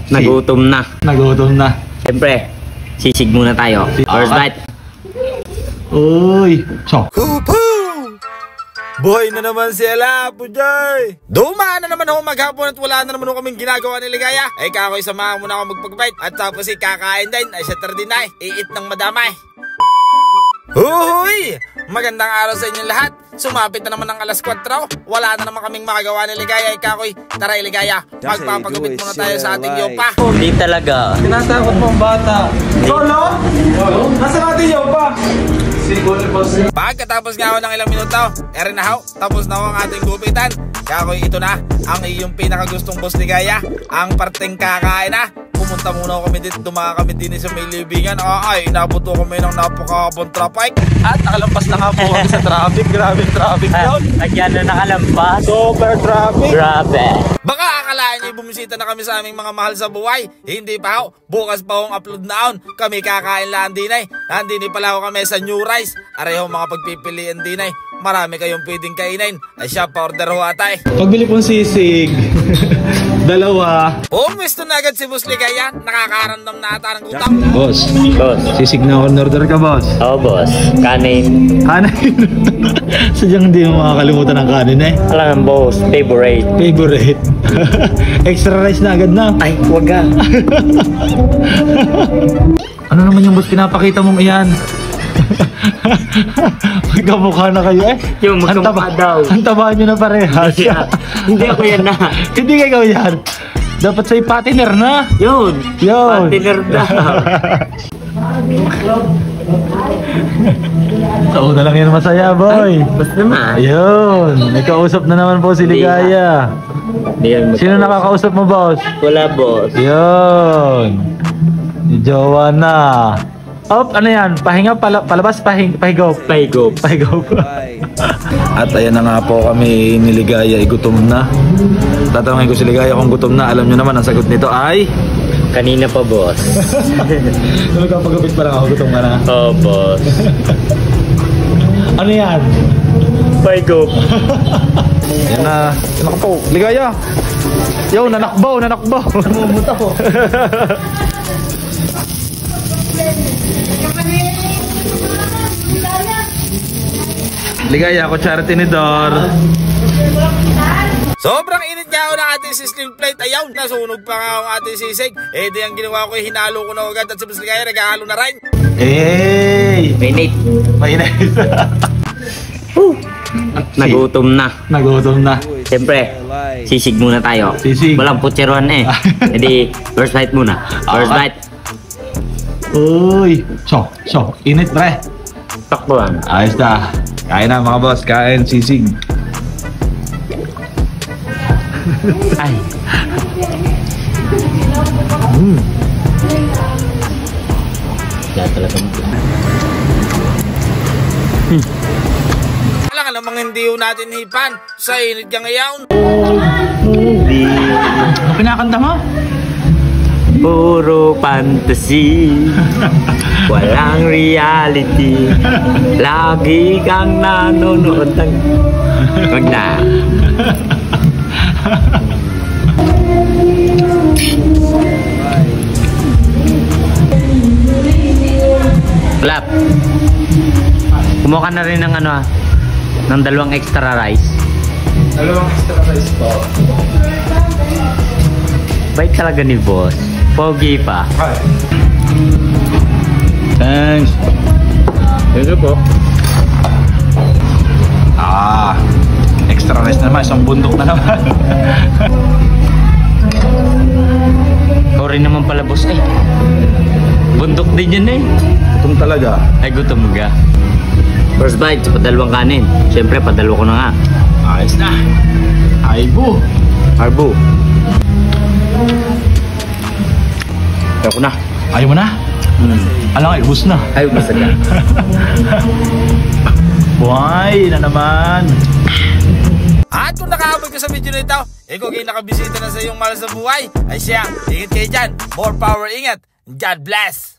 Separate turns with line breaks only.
Nagutom na.
Nagutom na.
Siyempre, sisig muna tayo. First bite.
Uy. So.
Boy na naman si Elapo, Joy! Dumaan na naman ako maghapon at wala na naman ako kaming ginagawa ni Ligaya. Ay kakoy, samahan muna ako magpag-bite. At tapos kakain din ay sa tardinay. Iit ng madamay. Huhuy! Magandang araw sa inyong lahat. Sumapit na naman ang alas 4. Wala na naman kaming makagawa ni Ligaya. Ay kakoy, tara Ligaya. Magpapagupit muna tayo sa ating yopa.
Hindi talaga.
Tinatakot mo ang bata. Solo? Nasaan natin yung pa?
Pagkatapos nga ako ng ilang minuto, ere na ho, tapos na ho ang ating gupitan. Kaya ko ito na, ang iyong pinakagustong boss Ligaya, ang parteng kakain na. Pumunta muna kami dito, dumaka kami din sa may libingan. Ay, nabuto kami ng napakabong traffic.
At nakalampas na nga po kami sa traffic. Grabe traffic yun.
Agyan na nakalampas.
Super traffic.
Grabe.
Baka akalaan niyo bumisita na kami sa aming mga mahal sa buhay. Hindi pa ho, bukas pa hong upload naon. Kami kakain lang dinay. Nandini pala ho kami sa New Rice. Areho mga pagpipilian dinay. Marami kayong pwedeng kainin. Ay siya, pa-order ho atay.
Pagbili pong sisig. Dalawa.
Pwesto na agad si Boss Ligaya. Nakakaramdam na ata ng gutom.
Boss.
Boss.
Sisig na order ka, boss.
Oo, boss. Kanin.
Kanin. Sadyang hindi mo makakalimutan ng kanin eh.
Alam, boss. Favorite.
Favorite. Extra rice na agad na.
Ay, wag ka.
Ano naman yung boss pinapakita mong iyan? Magkamukha na kayo eh.
Yung magkamukha daw.
Ang taba nyo na parehas.
Hindi ako yan na.
Hindi kayo yan. Dapat sa'yo partner na.
Yun. Partner daw.
Oo na lang yan masaya, boy.
Basta naman.
Ayun. May kausap na naman po si Ligaya. Sino nakakausap mo, boss?
Wala, boss.
Yun. Jowa na. Oh, ano yan? Pahinga, palabas, pahigop.
Pahigop.
At ayan na nga po kami ni Ligaya, gutom na. Tatanungin ko si Ligaya kung gutom na. Alam nyo naman, ang sagot nito ay...
Kanina pa, boss.
Nagpapagupit pa lang ako, gutom ka na.
Oo, boss.
Ano yan?
Pahigop.
Yan na. Yan po, Ligaya. Yo, nanakbaw. Namumuta ko. Ligaya, kutsara tinidor.
Sobrang init nga ako ng ating sisling plate. Ayaw, nasunog pa nga ang ating sisig. Di ang ginawa ko, hinalo ko na agad. At si Boss Ligaya, naghahalo na rin.
Hey!
Mainit. Nagutom na.
Nagutom na.
Siyempre, sisig muna tayo.
Sisig.
Walang putseruan eh. Jadi, first bite muna. First bite.
Uy! So, init pre.
Takbuhan.
Ayos na. Kain na mga boss, kain sisig.
Ay. Kaya talaga mo.
Wala ka namang hindi ho natin hipan. Sa init ka ngayon.
Ano pinakanta mo?
Puro fantasy. Walang reality. Lagi kang nanonood ng... Wag na. Clap. Kumuha ka na rin ng ano ng 2 extra rice.
2 extra rice po.
Bait talaga ni boss. Pogi pa.
Thanks.
Thank you po.
Extra rice naman, isang bundok na naman.
Ikaw rin naman pala boss eh. Bundok din yan eh.
Gutom talaga.
Ay gutom ka. First bite, padalawang kanin. Siyempre padalawa ko na nga.
Ayos na. Aibo.
Arbo. Ayaw ko na.
Ayaw mo na? Alam nga, ubus na.
Ayaw basta ka.
Buhay na naman.
At kung nakaabot ka sa video na ito, kung kayo nakabisita na sa iyong mahal sa buhay, ay siya, ingat kayo dyan. More power, ingat. God bless.